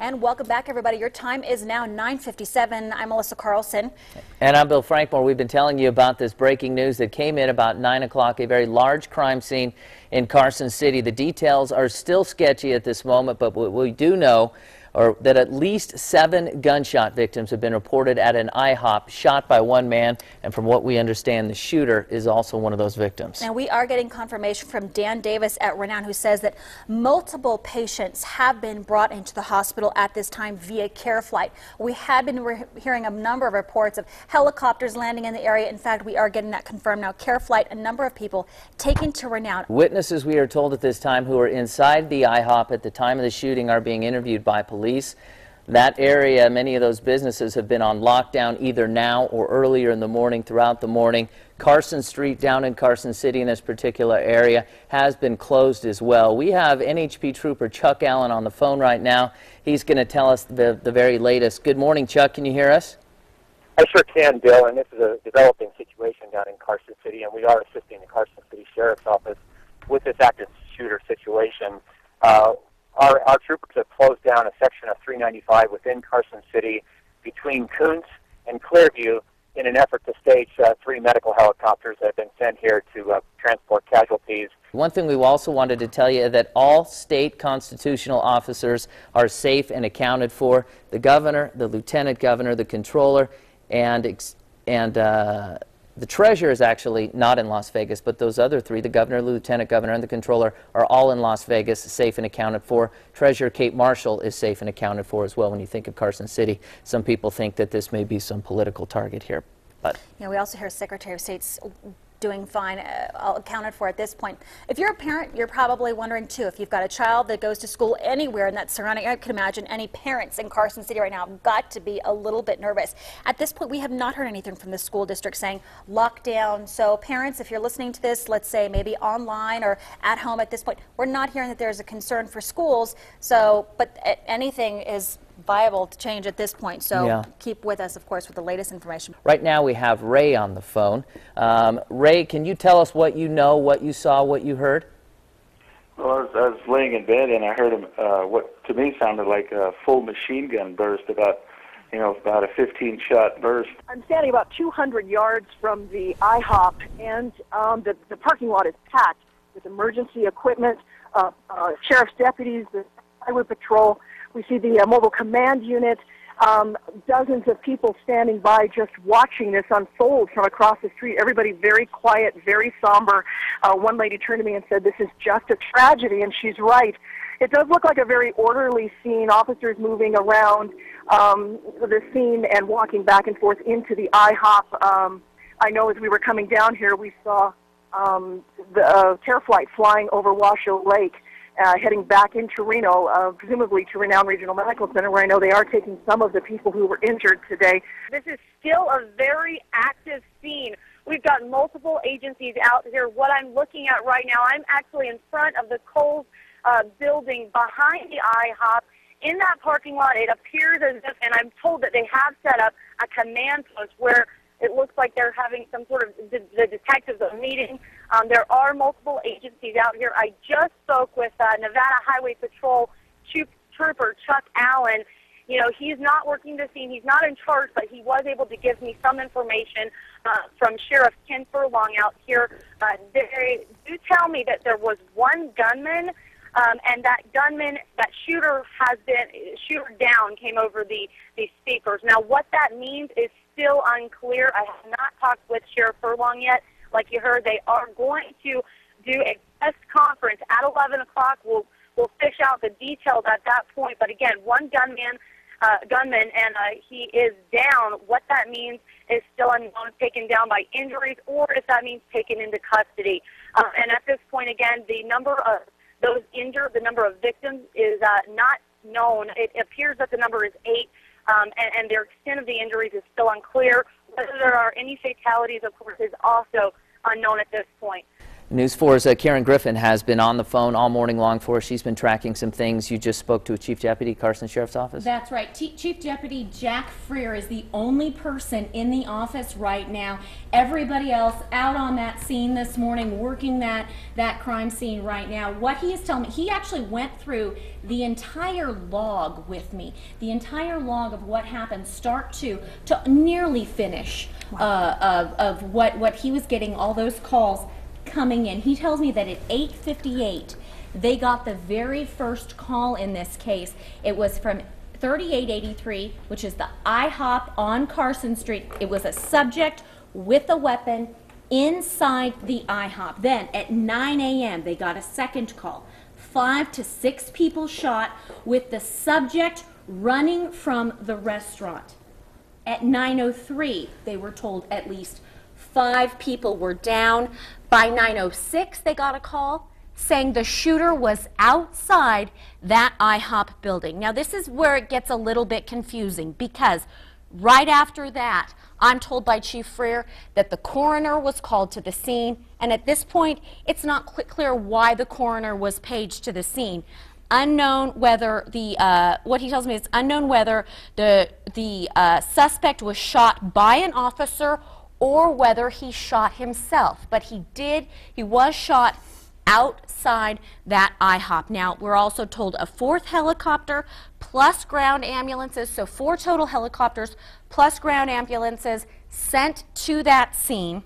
And welcome back, everybody. Your time is now 9:57. I'm Melissa Carlson. And I'm Bill Frankmore. We've been telling you about this breaking news that came in about 9 o'clock, a very large crime scene in Carson City. The details are still sketchy at this moment, but what we do know that at least 7 gunshot victims have been reported at an IHOP, shot by one man, and from what we understand, the shooter is also one of those victims. Now, we are getting confirmation from Dan Davis at Renown, who says that multiple patients have been brought into the hospital at this time via care flight. We have been hearing a number of reports of helicopters landing in the area. In fact, we are getting that confirmed now. Care flight, a number of people taken to Renown. Witnesses, we are told at this time, who are inside the IHOP at the time of the shooting are being interviewed by police. That area, many of those businesses have been on lockdown either now or earlier in the morning, throughout the morning. Carson Street down in Carson City in this particular area has been closed as well. We have NHP Trooper Chuck Allen on the phone right now. He's going to tell us the very latest. Good morning, Chuck. Can you hear us? I sure can, Bill, and this is a developing situation down in Carson City, and we are assisting the Carson City Sheriff's Office with this active shooter situation. Our troopers have closed down a section of 395 within Carson City between Kuntz and Clearview in an effort to stage 3 medical helicopters that have been sent here to transport casualties. One thing we also wanted to tell you that all state constitutional officers are safe and accounted for. The governor, the lieutenant governor, the controller, and the treasurer is actually not in Las Vegas, but those other 3, the governor, the lieutenant governor, and the controller, are all in Las Vegas, safe and accounted for. Treasurer Kate Marshall is safe and accounted for as well. When you think of Carson City, some people think that this may be some political target here. But yeah, we also hear Secretary of State's doing fine, accounted for at this point. If you're a parent, you're probably wondering too, if you've got a child that goes to school anywhere in that surrounding area. I can imagine any parents in Carson City right now have got to be a little bit nervous. At this point, we have not heard anything from the school district saying lockdown. So parents, if you're listening to this, let's say maybe online or at home at this point, we're not hearing that there's a concern for schools. So, but anything is viable to change at this point, so yeah. Keep with us, of course, with the latest information. Right now we have Ray on the phone. Ray, can you tell us what you know, what you saw, what you heard? Well, I was laying in bed and I heard what to me sounded like a full machine gun burst, about a 15-shot burst. I'm standing about 200 yards from the IHOP, and the parking lot is packed with emergency equipment, sheriff's deputies, the highway patrol. We see the mobile command unit, dozens of people standing by just watching this unfold from across the street. Everybody very quiet, very somber. One lady turned to me and said, "This is just a tragedy," and she's right. It does look like a very orderly scene, officers moving around the scene and walking back and forth into the IHOP. I know as we were coming down here, we saw the care flight flying over Washoe Lake, heading back into Reno, presumably to Renown Regional Medical Center, where I know they are taking some of the people who were injured today. This is still a very active scene. We've got multiple agencies out here. What I'm looking at right now, I'm actually in front of the Kohl's building behind the IHOP. In that parking lot, it appears as if, and I'm told that they have set up a command post where it looks like they're having some sort of, the detectives are meeting. There are multiple agencies out here. I just spoke with Nevada Highway Patrol Trooper Chuck Allen. You know, he's not working the scene. He's not in charge, but he was able to give me some information from Sheriff Ken Furlong out here. They do tell me that there was one gunman, and that gunman, that shooter down came over the speakers. Now, what that means is still unclear. I have not talked with Sheriff Furlong yet. Like you heard, they are going to do a press conference at 11 o'clock. We'll fish out the details at that point. But again, one gunman, and he is down. What that means is still unknown, taken down by injuries, or if that means taken into custody. And at this point, again, the number of those injured, the number of victims is not known. It appears that the number is 8. And their extent of the injuries is still unclear. Whether there are any fatalities, of course, is also unknown at this point. News 4's Karen Griffin has been on the phone all morning long for us. She's been tracking some things. You just spoke to a Chief Deputy, Carson Sheriff's Office? That's right. Chief Deputy Jack Freer is the only person in the office right now. Everybody else out on that scene this morning, working that crime scene right now. What he is telling me, he actually went through the entire log with me, the entire log of what happened, start to nearly finish. Wow. Of what he was getting, all those calls coming in. He tells me that at 8:58 they got the very first call in this case. It was from 3883, which is the IHOP on Carson Street. It was a subject with a weapon inside the IHOP. Then at 9 a.m. they got a second call. 5 to 6 people shot with the subject running from the restaurant. At 9:03 they were told at least 5 people were down. By 9:06 they got a call saying the shooter was outside that IHOP building. Now this is where it gets a little bit confusing, because right after that I'm told by Chief Freer that the coroner was called to the scene, and at this point it's not clear why the coroner was paged to the scene. Unknown whether what he tells me is unknown whether the suspect was shot by an officer or whether he shot himself. But he was shot outside that IHOP. Now, we're also told a 4th helicopter plus ground ambulances, so 4 total helicopters plus ground ambulances sent to that scene.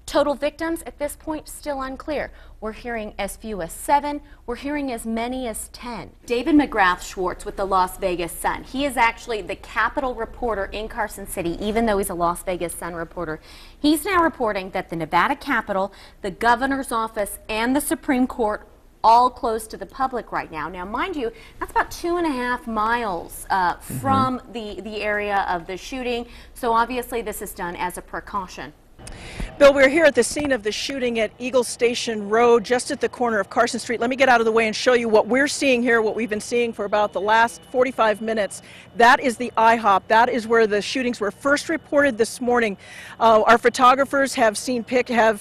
Total victims at this point still unclear. We're hearing as few as 7. We're hearing as many as 10. David McGrath Schwartz with the Las Vegas Sun. He is actually the Capitol reporter in Carson City, even though he's a Las Vegas Sun reporter. He's now reporting that the Nevada Capitol, the governor's office, and the Supreme Court all closed to the public right now. Now, mind you, that's about 2.5 miles from the area of the shooting. So obviously this is done as a precaution. Bill, we're here at the scene of the shooting at Eagle Station Road, just at the corner of Carson Street. Let me get out of the way and show you what we're seeing here, what we've been seeing for about the last 45 minutes. That is the IHOP. That is where the shootings were first reported this morning. Our photographers have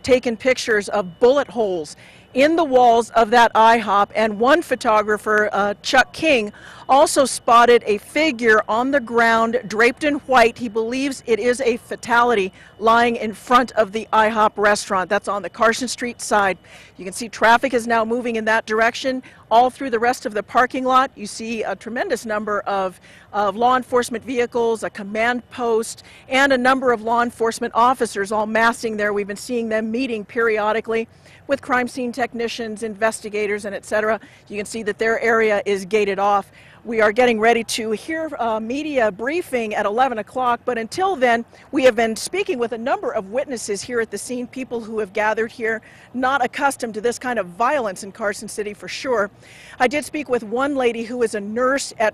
taken pictures of bullet holes in the walls of that IHOP, and one photographer, Chuck King, also spotted a figure on the ground draped in white. He believes it is a fatality lying in front of the IHOP restaurant. That's on the Carson Street side. You can see traffic is now moving in that direction. All through the rest of the parking lot, you see a tremendous number of law enforcement vehicles, a command post, and a number of law enforcement officers all massing there. We've been seeing them meeting periodically with crime scene technicians, investigators, and etc. You can see that their area is gated off. We are getting ready to hear a media briefing at 11 o'clock, but until then, we have been speaking with a number of witnesses here at the scene, people who have gathered here, not accustomed to this kind of violence in Carson City for sure. I did speak with one lady who is a nurse at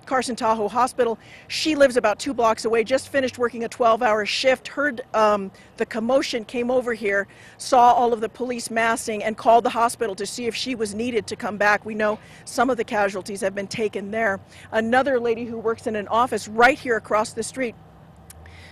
Carson Tahoe Hospital. She lives about 2 blocks away, just finished working a 12-hour shift, heard the commotion, came over here, saw all of the police massing, and called the hospital to see if she was needed to come back. We know some of the casualties have been taken there. Another lady who works in an office right here across the street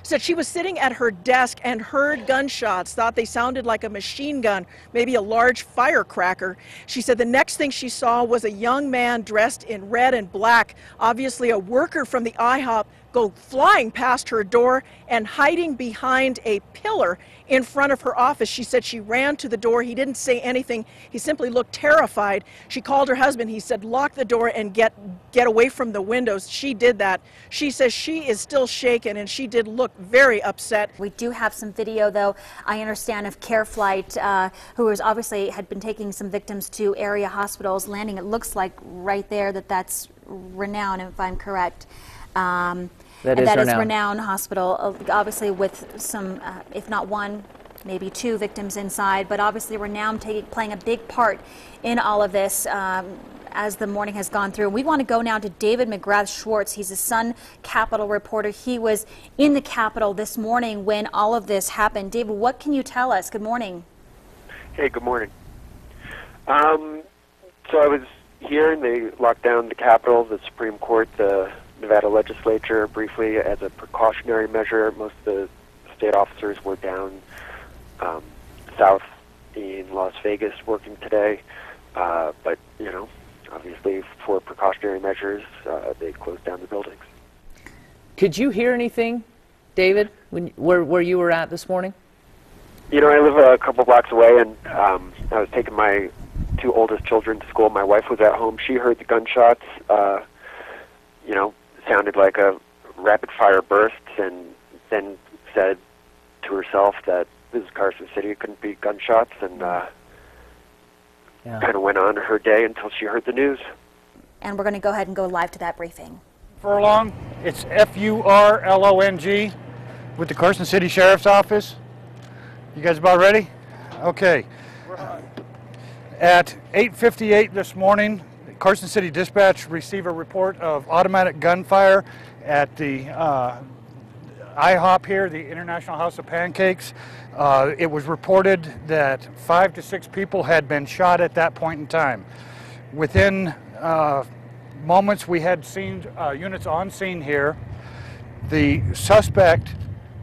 said she was sitting at her desk and heard gunshots, thought they sounded like a machine gun, maybe a large firecracker. She said the next thing she saw was a young man dressed in red and black, obviously a worker from the IHOP, go flying past her door and hiding behind a pillar in front of her office. She said she ran to the door. He didn't say anything. He simply looked terrified. She called her husband. He said, lock the door and get away from the windows. She did that. She says she is still shaken, and she did look very upset. We do have some video, though, I understand, of Care Flight, who was obviously had been taking some victims to area hospitals, landing, it looks like right there, that's Renown, if I'm correct. That is Renown Hospital, obviously with some, if not one, maybe 2 victims inside, but obviously Renown playing a big part in all of this as the morning has gone through. We want to go now to David McGrath Schwartz. He's a Sun Capitol reporter. He was in the Capitol this morning when all of this happened. David, what can you tell us? Good morning. Hey, good morning. So I was here and they locked down the Capitol, the Supreme Court, the Nevada legislature briefly as a precautionary measure. Most of the state officers were down south in in Las Vegas working today, but, you know, obviously for precautionary measures, they closed down the buildings. Could you hear anything, David, where you were at this morning? You know, I live a couple blocks away, and I was taking my two oldest children to school. My wife was at home. She heard the gunshots, you know, sounded like a rapid-fire burst, and then said to herself that this is Carson City, it couldn't be gunshots, and kind of went on her day until she heard the news. And we're going to go ahead and go live to that briefing. Furlong, it's F-U-R-L-O-N-G with the Carson City Sheriff's Office. You guys about ready? Okay. At 8:58 this morning, Carson City Dispatch received a report of automatic gunfire at the IHOP here, the International House of Pancakes. It was reported that 5 to 6 people had been shot at that point in time. Within moments, we had seen units on scene here. The suspect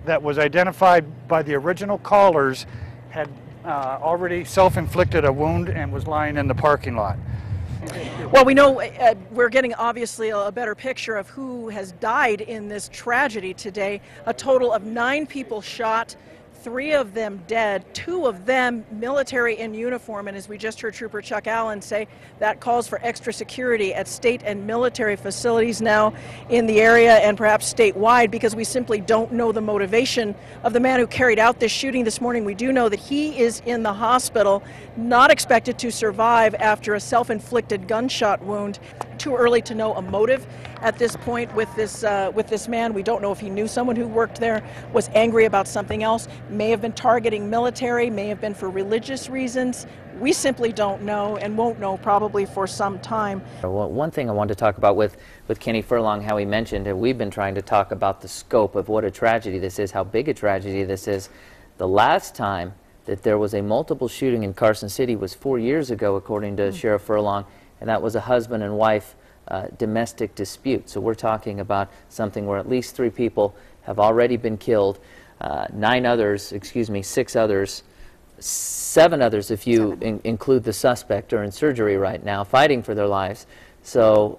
that was identified by the original callers had already self-inflicted a wound and was lying in the parking lot. Well, we know we're getting obviously a better picture of who has died in this tragedy today. A total of 9 people shot, 3 of them dead, 2 of them military in uniform, and as we just heard Trooper Chuck Allen say, that calls for extra security at state and military facilities now in the area and perhaps statewide, because we simply don't know the motivation of the man who carried out this shooting this morning. We do know that he is in the hospital, not expected to survive after a self-inflicted gunshot wound. Too early to know a motive at this point with this man. We don't know if he knew someone who worked there, was angry about something else, may have been targeting military, may have been for religious reasons. We simply don't know and won't know probably for some time. Well, one thing I wanted to talk about with Kenny Furlong, how he mentioned, and we've been trying to talk about the scope of what a tragedy this is, how big a tragedy this is. The last time that there was a multiple shooting in Carson City was 4 years ago, according to Sheriff Furlong, and that was a husband and wife domestic dispute. So we're talking about something where at least 3 people have already been killed, 7 others if you include the suspect are in surgery right now fighting for their lives. So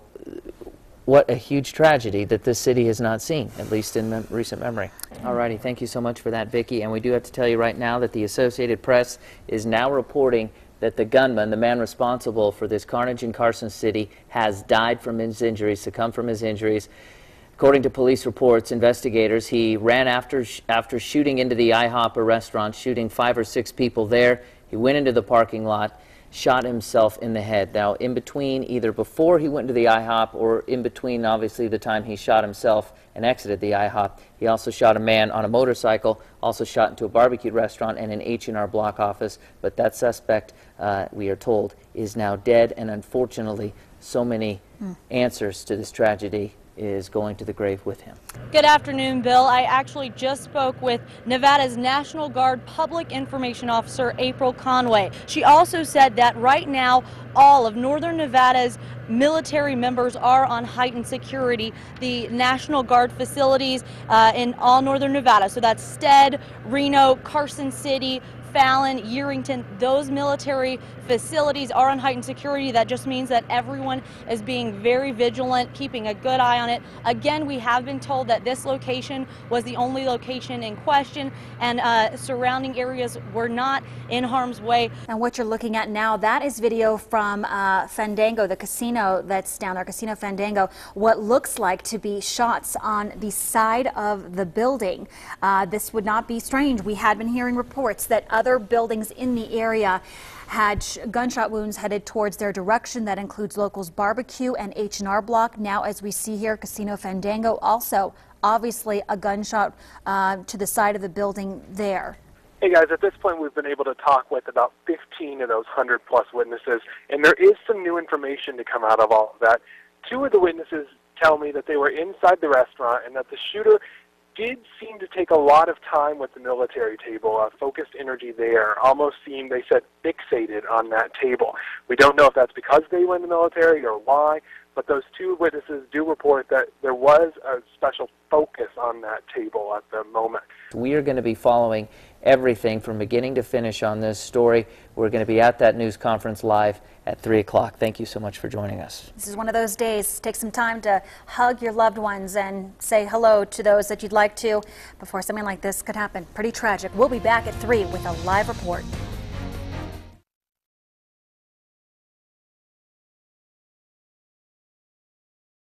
what a huge tragedy that this city has not seen, at least in recent memory. Alrighty, thank you so much for that, Vicki. And we do have to tell you right now that the Associated Press is now reporting that the gunman, the man responsible for this carnage in Carson City, has died from his injuries, succumbed from his injuries. According to police reports, investigators, he ran after shooting into the IHOP restaurant, shooting 5 or 6 people there. He went into the parking lot, shot himself in the head. Now, in between, either before he went to the IHOP or in between, obviously, the time he shot himself and exited the IHOP, he also shot a man on a motorcycle, also shot into a barbecue restaurant and an H&R Block office. But that suspect, we are told, is now dead, and unfortunately, so many answers to this tragedy is going to the grave with him. Good afternoon, Bill. I actually just spoke with Nevada's National Guard Public Information Officer, April Conway. She also said that right now, all of Northern Nevada's military members are on heightened security. The National Guard facilities in all Northern Nevada, so that's Stead, Reno, Carson City, Fallon, Yerington, those military facilities are on heightened security. That just means that everyone is being very vigilant, keeping a good eye on it. Again, we have been told that this location was the only location in question, and surrounding areas were not in harm's way. And what you're looking at now, that is video from Fandango, the casino that's down there, Casino Fandango. What looks like to be shots on the side of the building. This would not be strange. We had been hearing reports that other buildings in the area had gunshot wounds headed towards their direction. That includes Locals Barbecue and H&R Block. Now, as we see here, Casino Fandango, also obviously a gunshot to the side of the building there. Hey guys, at this point we've been able to talk with about 15 of those 100+ witnesses, and there is some new information to come out of all of that. 2 of the witnesses tell me that they were inside the restaurant and that the shooter did seem to take a lot of time with the military table, focused energy there, almost seemed, they said, fixated on that table. We don't know if that's because they were in the military or why, but those 2 witnesses do report that there was a special focus on that table at the moment. We are going to be following everything from beginning to finish on this story. We're going to be at that news conference live at 3 o'clock. Thank you so much for joining us. This is one of those days. Take some time to hug your loved ones and say hello to those that you'd like to before something like this could happen. Pretty tragic. We'll be back at 3 with a live report.